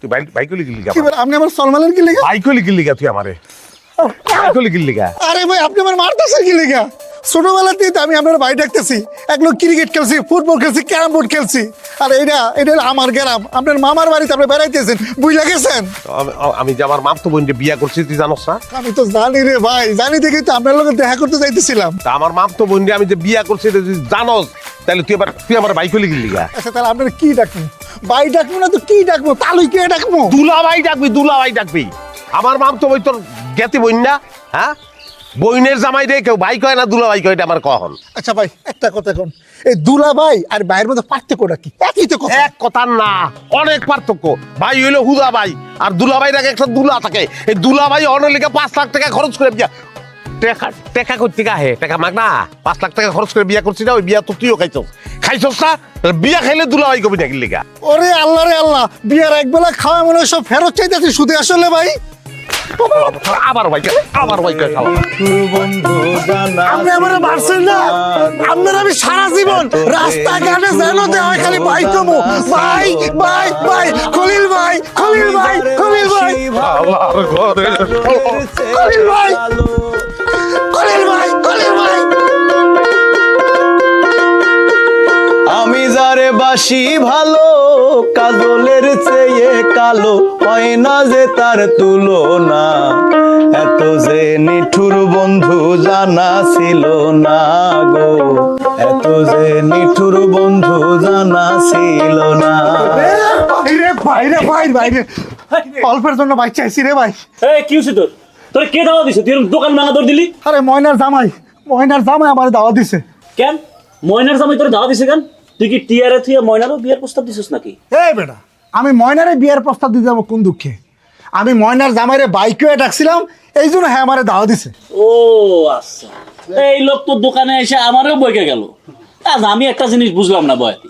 তুই বাইক লিখলি লিগা কি বলে আপনি আমার সলমানের কি লেখা? বাইক লিখলি লিগা তুই আমারে বাইক লিখলি লিগা আরে ভাই আপনি আমার মারতেছেন কি লেখা? ছোটবেলাতেই তো আমি আপনার ভাই ডাকতেছি, একলো ক্রিকেট খেলছি, ফুটবল খেলছি, ক্যারাম বোর্ড খেলছি। আর এটা হলো আমার গ্রাম, আপনার মামার বাড়িতে আপনি বেড়াইতেছেন, বুঝলা গেছেন? আমি যে আমার মামতো বোনকে বিয়া করছি তুই জানোস না? আমি তো জানি রে ভাই, জানি দেখি তো আপনার লোকের দেখা করতে যাইতেছিলাম। তা আমার মামতো বোনকে আমি যে বিয়া করছি এটা তুই জানোস, তাহলে তুই আমার বাইক লিখলি লিগা। আচ্ছা তাহলে আপনার কি ডাকবো? ভাই ডাকবো না তো কি ডাকবো? তালুই কে ডাকবো? দুলাভাই ডাকবি। আমার মামতো বোন তোর জ্ঞাতি বোন না? হ্যাঁ, বইনের জামাই রে কেউ ভাই কয় না দুলাভাই কয়, এটা আমার কখন? আচ্ছা ভাই একটা কথা কোন, এই দুলা ভাই আর ভাইয়ের মধ্যে পার্থক্যটা কি? একই তো কথা। এক কথা না, অনেক পার্থক্য। ভাই হইলো হুদা ভাই, আর দুলাভাই আগে একটা দুলা থাকে। এই দুলাভাই অনেক লিখে 5 লাখ টাকা খরচ করে বিয়া টাকা করতে গাহে টাকা মাগ না, 5 লাখ টাকা খরচ করে বিয়া করছি না, ওই বিয়া তো তুইও খাইছস না? বিয়া খাইলে দুলাভাই কবি নাকি লিগা? ওরে আল্লাহ রে আল্লাহ, বিয়ার একবেলা খাওয়া মনে হয় সব ফেরত চাইতেছি শুধু। আসলে ভাই আবার ভাই খাওয়া আপনি আমার মারছেন না, আপনার আমি সারা জীবন রাস্তাঘাটে যেন দেওয়া খালি ভাই কমো, ভাই ভাই ভাই, খলিল ভাই খলিল ভাই খলিল ভাই খলিল ভাই খলিল ভাই খলিল ভাই। আমি যারে বাসি ভালো, কাজলের চেয়ে কালো, হয় না যে তার তুলনা। এত যে নিঠুর বন্ধু জানা ছিল না গো, এত যে নিঠুর বন্ধু জানা ছিল না। বাইরে বাইরে ভাই বাইরে, অল্পের জন্য ভাই চাইছি রে ভাই। এই কি হইছে তোর? তোর কে দাওয়া দিছে? তুই এরকম দোকান ভাঙা দিলি? আরে ময়নার জামাই আমার দাওয়া দিছে। কেন ময়নার জামাই তোর দাওয়া দিছে কেন? তুই কি টিয়ারে থুয়ে ময়নারও বিয়ের প্রস্তাব দিছিস নাকি? এই বেটা, আমি ময়নারে বিয়ের প্রস্তাব দিতে যাবো কোন দুঃখে? আমি ময়নার জামাইরে বাইকে ডাকছিলাম, এই জন্য হ্যাঁ আমারে দাওয়া দিছে। ও আচ্ছা, এই লোক তো দোকানে এসে আমারও বইকে গেল। আজ আমি একটা জিনিস বুঝলাম না বয়াতি,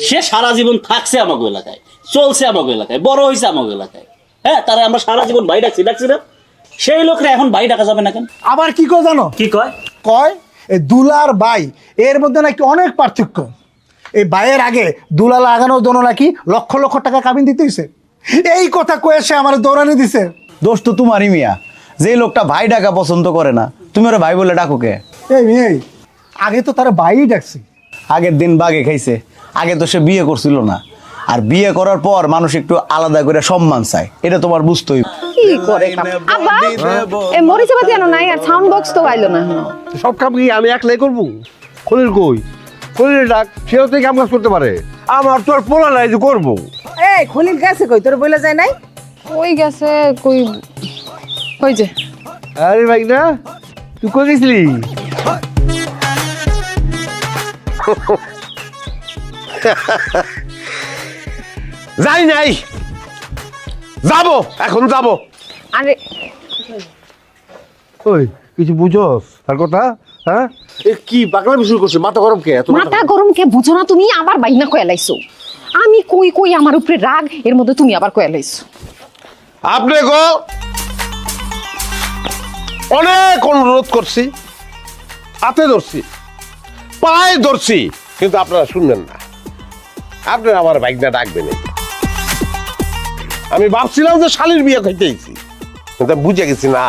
সে সারা জীবন থাকছে আমাকে এলাকায়, চলছে আমাকে এলাকায়, বড় হয়েছে আমাকে এলাকায়। হ্যাঁ, তারা আমরা সারা জীবন ভাই ডাকছি না, সেই লোকরা এখন ভাই ডাকা যাবে না কেন? আবার কি কয় জানো? কি কয়? কয় এই দুলার বাই এর মধ্যে নাকি অনেক পার্থক্য। এই বাইয়ের আগে দুলা লাগানোর জন্য নাকি লক্ষ লক্ষ টাকা কাবিন দিতে হইছে। এই কথা কয়ে সে আমার দৌড়ানি দিছে। দোষ তো তোমারই মিয়া, যে লোকটা ভাই ডাকা পছন্দ করে না, তুমি ওরা ভাই বলে ডাকো কে? এই আগে তো তারা বাই ডাকছি। আগের দিন বাগে খাইছে, আগে তো সে বিয়ে করছিল না। আর বিয়ে করার পর মানুষ একটু আলাদা করে সম্মান চায়, এটা তোমার বুঝতেই। কি করে আব্বা? এ মরিচা বাতি আনো নাই, আর সাউন্ড বক্স তো আইলো না এখনো। সব কাম কি আমি একলাই করবো? খলিল কই? খলিল ডাক, সেও তো কাম কাজ করতে পারে। আমার তো আর পোলা নাই যে করবো। এই খলিল গেছে কই? তোর বলে যায় নাই? কই গেছে? কই যে আরে ভাই না, তুই কই গেছিলি? যাই নাই, যাবো, এখন যাবো। আরে ওই কিছু বুঝোস তার কথা? হ্যাঁ, কি পাগলামি শুরু করছে? মাথা গরম কে? মাথা গরম কে বুঝো না তুমি? আবার বাইনা কয়ে লাইছো। আমি কই আমার উপরে রাগ, এর মধ্যে তুমি আবার কয়ে লাইছো। আপনি গো অনেক অনুরোধ করছি, হাতে ধরছি, পায়ে ধরছি, কিন্তু আপনারা শুনবেন না। আপনারা আমার বাইকটা ডাকবেন। আমি ভাবছিলাম যে শালির বিয়ে খাইতে আইছি, কিন্তু বুঝে গেছি না,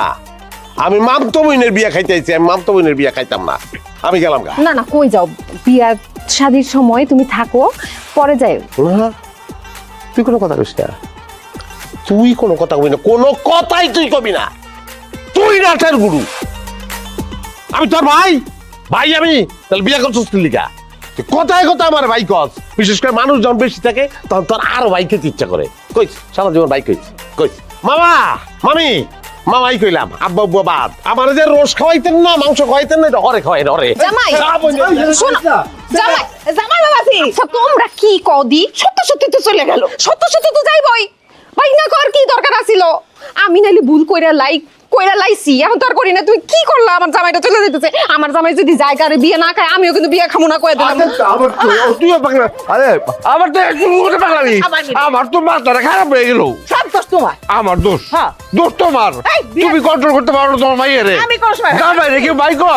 আমি মামতো বোনের বিয়ে খাইতে আইছি। আমি মামতো বোনের বিয়ে খাইতাম না, আমি গেলাম গা। না কই যাও? বিয়া শাদির সময় তুমি থাকো, পরে যাই। না, তুই কোনো কথা কইস না, তুই কোনো কথা কবি না, কোনো কথাই তুই কবি না। তুই নাটের গুরু, আমি তোর ভাই। আমি তাহলে বিয়ে করছিস তুই লিগা? কথায় কথা আমার ভাই কস, বিশেষ করে মানুষ যখন বেশি থাকে তখন তোর আরো ভাই খেতে ইচ্ছা করে। কইস সারা জীবন ভাই কইস মামা মামি মামাই কইলাম, আব্বা আব্বা বাদ। আমার যে রোজ খাওয়াইতেন না, মাংস খাওয়াইতেন না, হরে খাওয়াই হরে। জামাই শোনো, জামাই বাবাজি, তোমরা কি কদি? সত্য তো চলে গেল, সত্য তো যাইবই। ভাই না কর কি দরকার আছিল? আমি নাইলে ভুল কইরা লাইছি, এখন তো আর করি না। তুমি কি করলা? আমার জামাইটা চলে যেতেছে। আমার জামাই যদি জায়গারে বিয়ে না খায়, আমিও কিন্তু বিয়ে খামো না কয়ে দিলাম। আমার তো আমার তো মাথাটা খারাপ হয়ে গেল। সব দোষ তোমার। আমার দোষ? হ্যাঁ। দোষ তোমার। তুমি কন্ট্রোল করতে পারো না তোমার মাইয়ারে? আমি কোন সময় রেখে বাইক